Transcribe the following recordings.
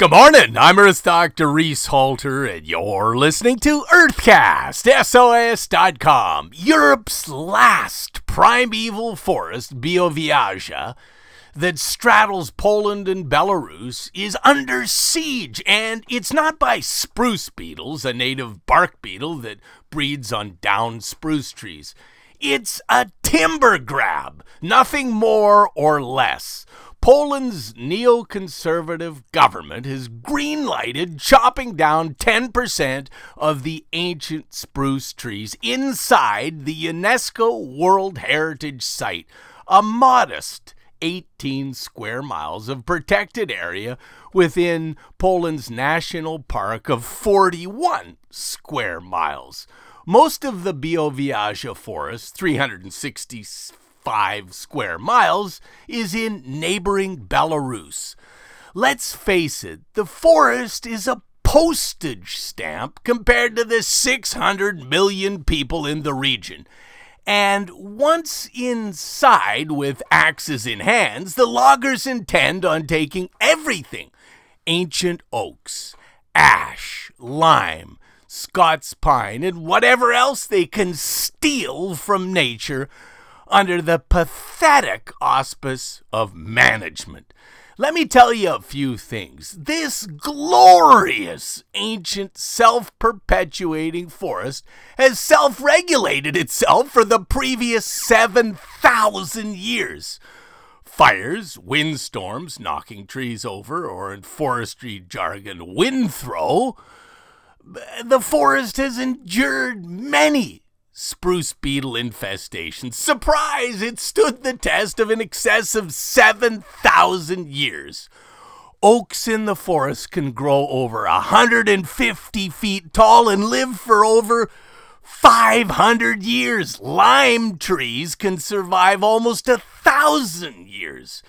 Good morning, I'm Earth Dr. Reese Halter, and you're listening to Earthcast, SOS.com. Europe's last primeval forest, Białowieża, that straddles Poland and Belarus, is under siege, and it's not by spruce beetles, a native bark beetle that breeds on downed spruce trees. It's a timber grab, nothing more or less. Poland's neoconservative government has green-lighted chopping down 10% of the ancient spruce trees inside the UNESCO World Heritage Site, a modest 18 square miles of protected area within Poland's national park of 41 square miles. Most of the Białowieża forest, 365 square miles, is in neighboring Belarus. Let's face it, the forest is a postage stamp compared to the 600 million people in the region. And once inside with axes in hands, the loggers intend on taking everything: ancient oaks, ash, lime, Scots pine, and whatever else they can steal from nature under the pathetic auspice of management. Let me tell you a few things. This glorious, ancient, self-perpetuating forest has self-regulated itself for the previous 7,000 years. Fires, windstorms, knocking trees over, or in forestry jargon, windthrow. The forest has endured many spruce beetle infestations. Surprise! It stood the test of in excess of 7,000 years. Oaks in the forest can grow over 150 feet tall and live for over 500 years. Lime trees can survive almost 1,000 years.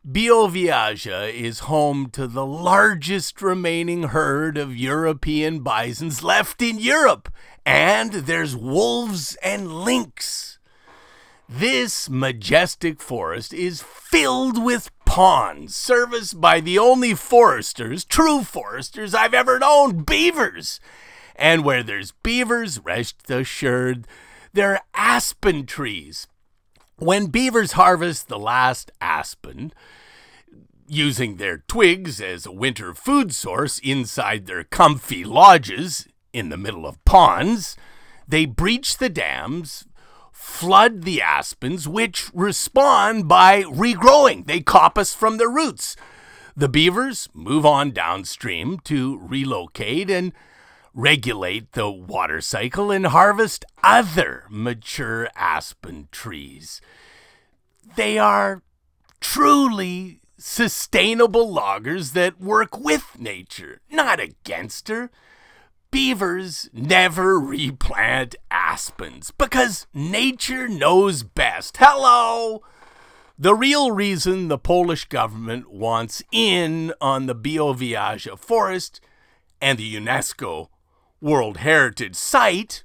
Białowieża is home to the largest remaining herd of European bisons left in Europe, and there's wolves and lynx. This majestic forest is filled with ponds, serviced by the only foresters, true foresters I've ever known, beavers. And where there's beavers, rest assured, there are aspen trees. When beavers harvest the last aspen, using their twigs as a winter food source inside their comfy lodges in the middle of ponds, they breach the dams, flood the aspens, which respond by regrowing. They coppice from their roots. The beavers move on downstream to relocate and regulate the water cycle and harvest other mature aspen trees. They are truly sustainable loggers that work with nature, not against her. Beavers never replant aspens because nature knows best. Hello! The real reason the Polish government wants in on the Białowieża forest and the UNESCO World Heritage Site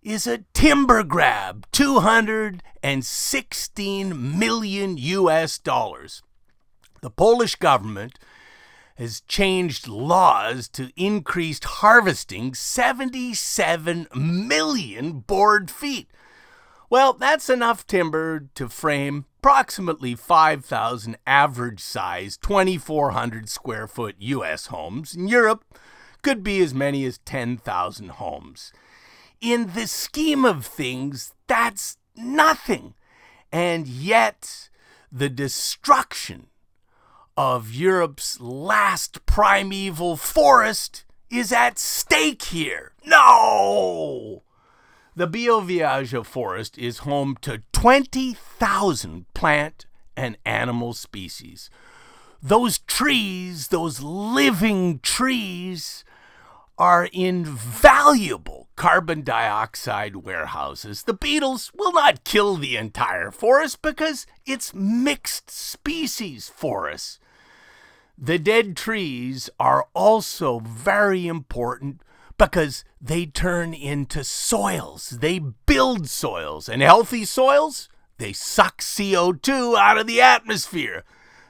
is a timber grab, $216 million. The Polish government has changed laws to increase harvesting 77 million board feet. Well, that's enough timber to frame approximately 5,000 average-sized 2,400 square foot U.S. homes. In Europe, could be as many as 10,000 homes. In the scheme of things, that's nothing. And yet, the destruction of Europe's last primeval forest is at stake here. No! The Białowieża forest is home to 20,000 plant and animal species. Those trees, those living trees, are invaluable carbon dioxide warehouses. The beetles will not kill the entire forest because it's mixed species forest. The dead trees are also very important because they turn into soils. They build soils, and healthy soils, they suck CO2 out of the atmosphere.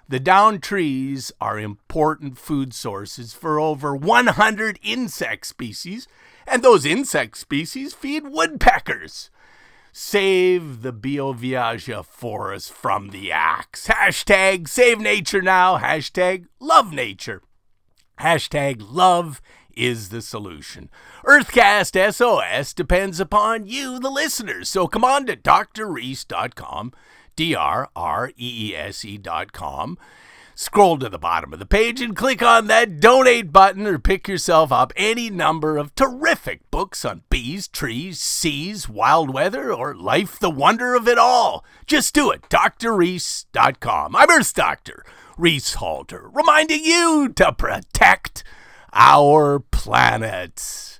The downed trees are important food sources for over 100 insect species, and those insect species feed woodpeckers. Save the Bioviaja forest from the axe. Hashtag save nature now. Hashtag love nature. Hashtag love is the solution. Earthcast SOS depends upon you, the listeners. So come on to drreese.com, DRREESE.com. Scroll to the bottom of the page and click on that donate button or pick yourself up any number of terrific books on bees, trees, seas, wild weather, or life, the wonder of it all. Just do it. drreese.com. I'm Earth Doctor Reese Halter, reminding you to protect our planet.